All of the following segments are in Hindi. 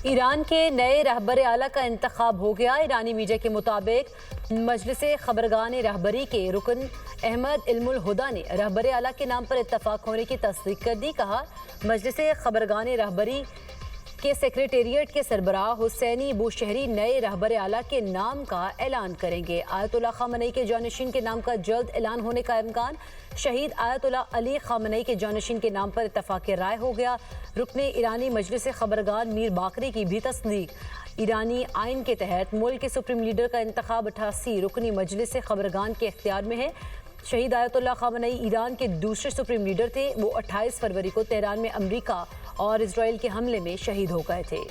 ईरान के नए रहबर आला का इंतखाब हो गया। ईरानी मीडिया के मुताबिक मजलिस खबरगान रहबरी के रुकन अहमद इल्मुल हुदा ने रहबर आला के नाम पर इत्तफाक होने की तस्दीक कर दी। कहा, मजलिस खबरगान रहबरी के सेक्रेटेरिएट के सरबराह हुसैनी बूशहरी नए रहबर आला के नाम का ऐलान करेंगे। आयतुल्लाह खामनेई के जानशीन के नाम का जल्द ऐलान होने का इम्कान। शहीद आयतुल्लाह अली खामनेई के जानशीन के नाम पर इत्तफाक राय हो गया। रुकने ईरानी मजलिस खबरगान मीर बाकरी की भी तस्दीक। ईरानी आइन के तहत मुल्क के सुप्रीम लीडर का इंतखाब 88 रुकनी मजलिस खबरगान के इख्तियार में है। शहीद आयतुल्लाह खामनेई ईरान के दूसरे सुप्रीम लीडर थे। वो 28 फरवरी को तेहरान में अमरीका और इसराइल के हमले में शहीद हो गए थे।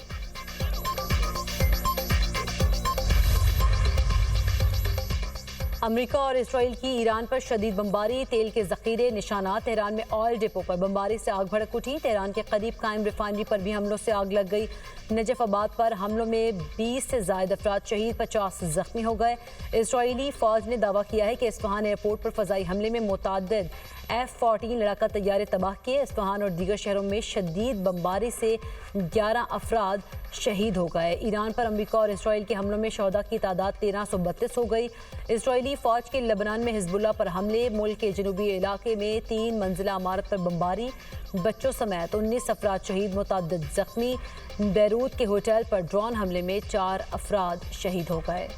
अमेरिका और इसराइल की ईरान पर शदीद बमबारी, तेल के जखीरे, निशानात। तेहरान में ऑयल डिपो पर बमबारी से आग भड़क उठी। तेहरान के करीब कायम रिफाइनरी पर भी हमलों से आग लग गई। नजफाबाद पर हमलों में 20 से ज़ायद अफराद शहीद, 50 जख्मी हो गए। इसराइली फौज ने दावा किया है कि इस्फहान एयरपोर्ट पर फजाई हमले में मुतअद्दिद F-14 लड़ाका तैयारे तबाह किए। इस्फहान और दीगर शहरों में शदीद बमबारी से 11 अफराद शहीद हो गए। ईरान पर अमेरिका और इसराइल के हमलों में शहदा की तादाद 1332 हो गई। इसराइली फौज के लेबनान में हिजबुल्लाह पर हमले, मुल्क के जनूबी इलाके में 3 मंजिला इमारत पर बमबारी, बच्चों समेत 19 अफराद शहीद, मुतअद्दिद जख्मी। बैरूत के होटल पर ड्रोन हमले में 4 अफराद शहीद हो गए।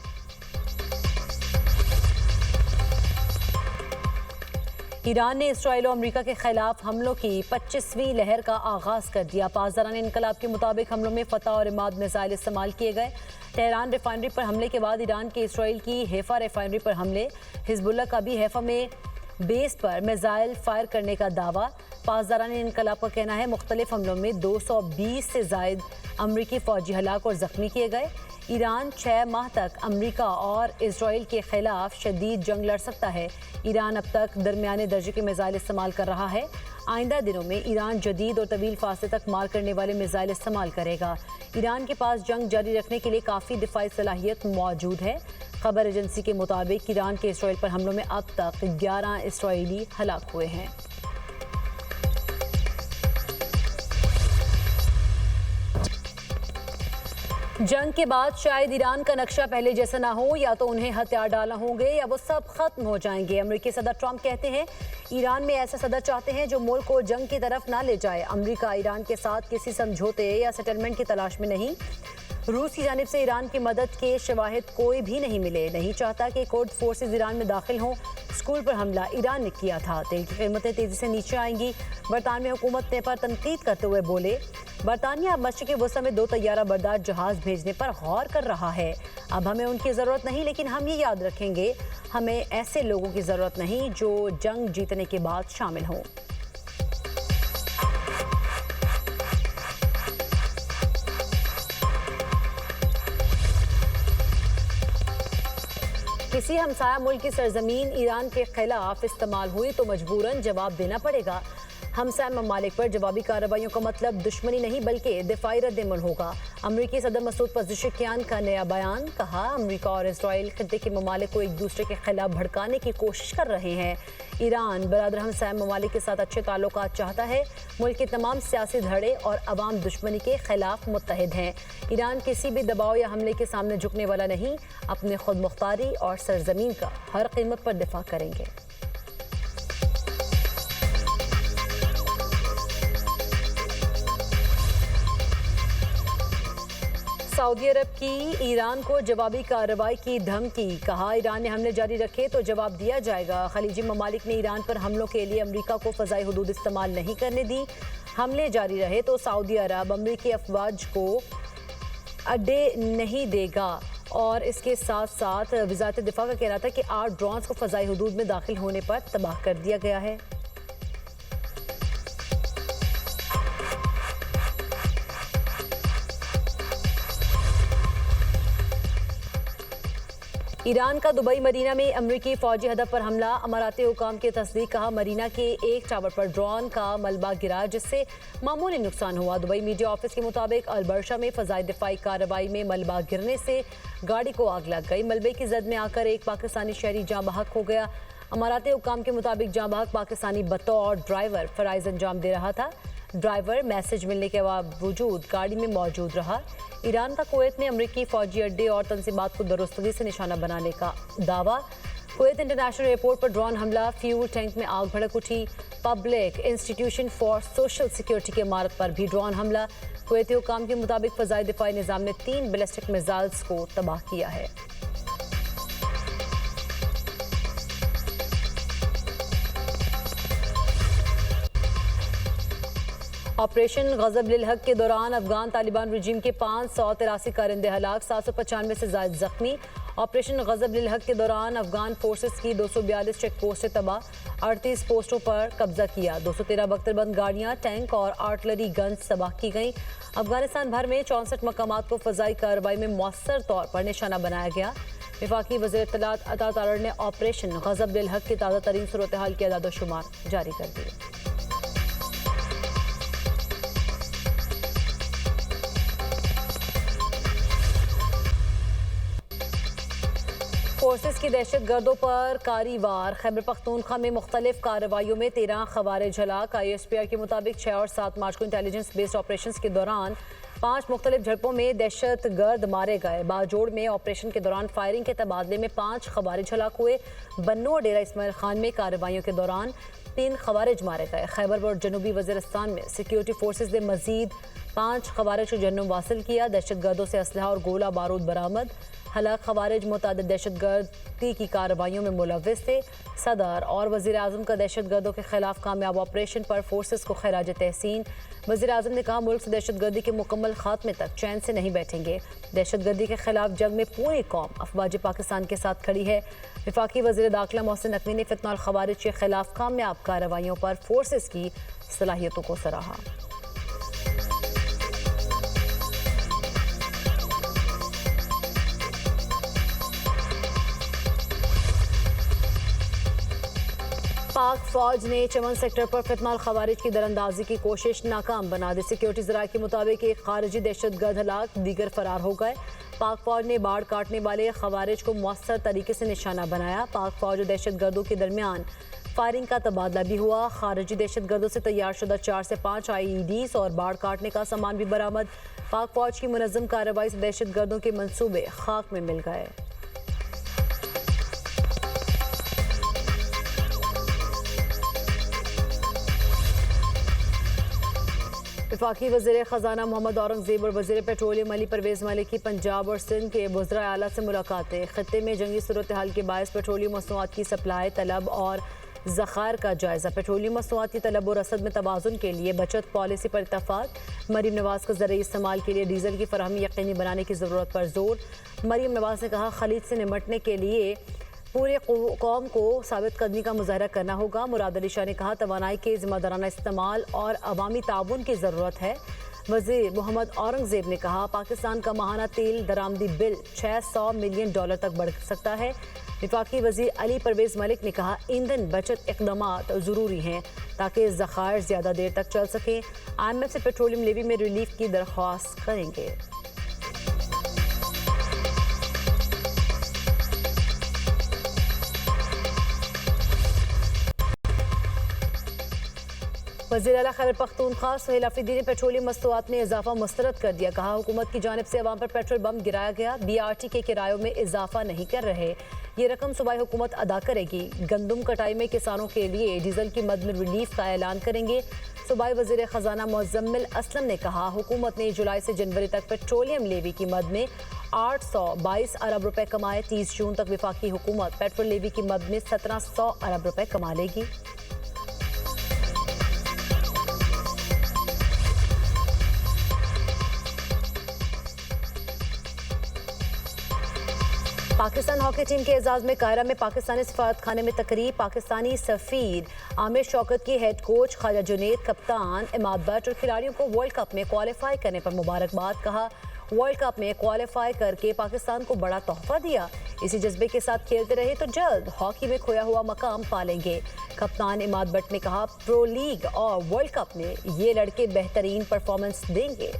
ईरान ने इसराइल और अमेरिका के खिलाफ हमलों की 25वीं लहर का आगाज़ कर दिया। पासदारान इनकलाब के मुताबिक हमलों में फतह और इमाद मिसाइल इस्तेमाल किए गए। तेहरान रिफाइनरी पर हमले के बाद ईरान के इसराइल की हैफा रिफाइनरी पर हमले। हिजबुल्लाह का भी हैफा में बेस पर मिसाइल फायर करने का दावा। पासदारान इनकलाब का कहना है मुख्तलिफ हमलों में 220 से ज़ायद अमरीकी फ़ौजी हलाक और ज़ख्मी किए गए। ईरान 6 माह तक अमेरिका और इसराइल के खिलाफ शदीद जंग लड़ सकता है। ईरान अब तक दरमियाने दर्जे के मिसाइल इस्तेमाल कर रहा है। आइंदा दिनों में ईरान जदीद और तवील फासले तक मार करने वाले मिसाइल इस्तेमाल करेगा। ईरान के पास जंग जारी रखने के लिए काफ़ी दिफाई सलाहियत मौजूद है। खबर एजेंसी के मुताबिक ईरान के इसराइल पर हमलों में अब तक 11 इसराइली हलाक हुए हैं। जंग के बाद शायद ईरान का नक्शा पहले जैसा ना हो, या तो उन्हें हथियार डालना होंगे या वो सब खत्म हो जाएंगे। अमेरिकी सदर ट्रंप कहते हैं ईरान में ऐसा सदर चाहते हैं जो मुल्क को जंग की तरफ ना ले जाए। अमेरिका ईरान के साथ किसी समझौते या सेटलमेंट की तलाश में नहीं। रूस की जानिब से ईरान की मदद के शवाहिद कोई भी नहीं मिले। नहीं चाहता कि कुर्द फोर्सेज ईरान में दाखिल हों। स्कूल पर हमला ईरान ने किया था। तेल की कीमतें तेजी से नीचे आएंगी। बरतानवी हुकूमत ने पर तनकीद करते हुए बोले, बरतानिया अब मशरिकी वसा में 2 तैयारा बरदार जहाज भेजने पर गौर कर रहा है। अब हमें उनकी ज़रूरत नहीं, लेकिन हम ये याद रखेंगे हमें ऐसे लोगों की ज़रूरत नहीं जो जंग जीतने के बाद शामिल हों। किसी हमसाया मुल्क की सरजमीन ईरान के खिलाफ इस्तेमाल हुई तो मजबूरन जवाब देना पड़ेगा। हमसाया ममालिक पर जवाबी कार्रवाइयों का मतलब दुश्मनी नहीं बल्कि दिफाई रद्द-ए-अमल होगा। अमरीकी सदर मसूद पज़ेशिकियान का नया बयान। कहा, अमरीका और इसराइल खित्ते के ममालिक को एक दूसरे के खिलाफ भड़काने की कोशिश कर रहे हैं। ईरान बरादर हमसाया ममालिक के साथ अच्छे ताल्लुकात चाहता है। मुल्क के तमाम सियासी धड़े और अवाम दुश्मनी के खिलाफ मुत्तहिद हैं। ईरान किसी भी दबाव या हमले के सामने झुकने वाला नहीं। अपने खुद मुख्तारी और सरजमीन का हर कीमत पर दिफा करेंगे। सऊदी अरब की ईरान को जवाबी कार्रवाई की धमकी। कहा, ईरान ने हमले जारी रखे तो जवाब दिया जाएगा। खलीजी ममालिक ने ईरान पर हमलों के लिए अमेरिका को फ़ज़ाई हुदूद इस्तेमाल नहीं करने दी। हमले जारी रहे तो सऊदी अरब अमेरिकी अफवाज को अड्डे नहीं देगा। और इसके साथ साथ वज़ारत दिफा का कहना था कि 8 ड्रोन्स को फ़ज़ाई हुदूद में दाखिल होने पर तबाह कर दिया गया है। ईरान का दुबई मरीना में अमरीकी फौजी हदफ पर हमला। अमाराती हुकाम की तस्दीक। कहा, मरीना के एक टावर पर ड्रोन का मलबा गिरा जिससे मामूली नुकसान हुआ। दुबई मीडिया ऑफिस के मुताबिक अलबर्शा में फ़ज़ाई दिफाई कार्रवाई में मलबा गिरने से गाड़ी को आग लग गई। मलबे की जद में आकर एक पाकिस्तानी शहरी जाँ बहक हो गया। अमाराती हुकाम के मुताबिक जाँ बहक पाकिस्तानी बतौर ड्राइवर फ़राइज़ अंजाम दे रहा था। ड्राइवर मैसेज मिलने के बावजूद गाड़ी में मौजूद रहा। ईरान का कुवैत में अमरीकी फौजी अड्डे और तंजीमात को दुरुस्तगी से निशाना बनाने का दावा। कुवैत इंटरनेशनल एयरपोर्ट पर ड्रोन हमला, फ्यूल टैंक में आग भड़क उठी। Public institution for social security की इमारत पर भी ड्रोन हमला। कुवैती हुकाम के मुताबिक फ़ज़ाई दिफाई निज़ाम ने 3 बैलिस्टिक मिसाइल्स को तबाह किया है। ऑपरेशन गज़ब लिल हक के दौरान अफगान तालिबान रजीम के 583 कारिंदे हलाक, 795 से ज़ायद जख्मी। ऑपरेशन गज़ब लिल हक के दौरान अफगान फोर्सेस की 242 चेक पोस्टें तबाह, 38 पोस्टों पर कब्जा किया। 213 बख्तरबंद गाड़ियाँ, टैंक और आर्टिलरी गन्स तबाह की गईं। अफगानिस्तान भर में 64 मकामात को फ़ज़ाई कार्रवाई में मौसर तौर पर निशाना बनाया गया। वफाकी वज़ीर इत्तलात अता तारड़ ने ऑपरेशन गज़ब लिल हक की ताज़ा तरीन सूरत हाल के अदाद-ओ-शुमार जारी कर दिए। फोर्सेस की दहशत गर्दों पर कारी-वार। खैबर पख्तूनख्वा में मुख्तलिफ कार्रवाइयों में 13 खवारिज हलाक। ISPR के मुताबिक 6 और 7 मार्च को इंटेलिजेंस बेस्ड ऑपरेशन के दौरान 5 मुख्तलिफ झड़पों में दहशत गर्द मारे गए। बाजोड़ में ऑपरेशन के दौरान फायरिंग के तबादले में 5 खवारिज हलाक हुए। बन्नू और डेरा इस्माइल खान में कार्रवाइयों के दौरान 3 खवारिज मारे गए। खैबर और जनूबी वज़ीरिस्तान में सिक्योरिटी फोर्सेस ने मजीद 5 खवारिज को जन्म हासिल किया। दहशत गर्दों से असलहा और गोला बारूद बरामद। हलाक खवारिज मुतादिद दहशत गर्दी की कार्रवाइयों में मुलव्विस थे। सदर और वज़ीर आज़म का दहशत गर्दों के खिलाफ कामयाब ऑपरेशन पर फोर्सेस को खराज तहसीन। वज़ीर आज़म ने कहा, मुल्क से दहशत गर्दी के मुकम्मल खात्मे तक चैन से नहीं बैठेंगे। दहशत गर्दी के खिलाफ जंग में पूरी कौम अफवाज पाकिस्तान के साथ खड़ी है। वफाकी वज़ीर दाखिला मोहसिन नकवी ने फितना खवारिज के खिलाफ कामयाब कार्रवाइयों पर फोर्सेस की सलाहियतों को सराहा। पाक फौज ने चमन सेक्टर पर फितना खवारिज की दरअंदाजी की कोशिश नाकाम बना दी। सिक्योरिटी ज़राए के मुताबिक एक खारिजी दहशत गर्द हलाक, दीगर फरार हो गए। पाक फौज ने बाढ़ काटने वाले खवारिज को मौसर तरीके से निशाना बनाया। पाक फौज और दहशत गर्दों के दरमियान फायरिंग का तबादला भी हुआ। खारिजी दहशत गर्दों से तैयार शुदा 4 से 5 IEDs और बाढ़ काटने का सामान भी बरामद। पाक फौज की मुनज़्ज़म कार्रवाई से दहशत गर्दों के मंसूबे खाक में मिल गए। वफाकी वज़ीर ख़जाना मोहम्मद औरंगज़ेब और वज़ीर पेट्रोलियम अली परवेज़ मलिक की पंजाब और सिंध के वज़राए आला से मुलाकातें। ख़ित्ते में जंगी सूरत हाल के बायस पेट्रोलियम मसनूआत की सप्लाई, तलब और ज़ख़ायर का जायज़ा। पेट्रोलियम मसनूआत की तलब और रसद में तवाज़ुन के लिए बचत पॉलिसी पर इत्तफ़ाक़। मरीम नवाज़ का ज़रिए इस्तेमाल के लिए डीज़ल की फ़राहमी यकीनी बनाने की ज़रूरत पर जोर। मरीम नवाज़ ने कहा, खलीज से निमटने के लिए पूरे कौम को साबित कदमी का मुजाहरा करना होगा। मुराद अली शाह ने कहा, तवानाई के ज़िम्मेदाराना इस्तेमाल और अवामी ताउन की ज़रूरत है। वज़ीर मोहम्मद औरंगज़ेब ने कहा, पाकिस्तान का माहाना तेल दरामदी बिल $600 मिलियन तक बढ़ सकता है। वफाकी वज़ीर अली परवेज़ मलिक ने कहा, ईंधन बचत इक़दामात ज़रूरी हैं ताकि ज़ख़ायर ज़्यादा देर तक चल सकें। IMF से पेट्रोलियम लेवी में रिलीफ की दरख्वास्त करेंगे। वज़ीर आला खैबर पख्तूनख्वा सुहेल अफरीदी ने पेट्रोलियम मसनूआत में इजाफा मुस्तरद कर दिया। कहा, हुकूमत की जानिब से अवाम पर पेट्रोल बम गिराया गया। BRT के किरायों में इजाफा नहीं कर रहे। ये रकम सूबाई हुकूमत अदा करेगी। गंदम कटाई में किसानों के लिए डीजल की मद में रिलीफ का ऐलान करेंगे। सूबाई वज़ीर ख़जाना मुज़म्मिल असलम ने कहा, हुकूमत ने जुलाई से जनवरी तक पेट्रोलियम लेवी की मद में 822 अरब रुपए कमाए। 30 जून तक वफाकी हुकूमत पेट्रोल लेवी की मद में 1700 अरब रुपए कमा लेगी। पाकिस्तान हॉकी टीम के एजाज में कायरा में पाकिस्तानी सफारत खाने में तकरीब। पाकिस्तानी सफीर आमिर शौकत की हेड कोच ख्वाजा जुनैद, कप्तान इमाद भट्ट और खिलाड़ियों को वर्ल्ड कप में क्वालिफाई करने पर मुबारकबाद। कहा, वर्ल्ड कप में क्वालिफाई करके पाकिस्तान को बड़ा तोहफा दिया। इसी जज्बे के साथ खेलते रहे तो जल्द हॉकी में खोया हुआ मकाम पालेंगे। कप्तान इमाद भट्ट ने कहा, प्रो लीग और वर्ल्ड कप में ये लड़के बेहतरीन परफॉर्मेंस देंगे।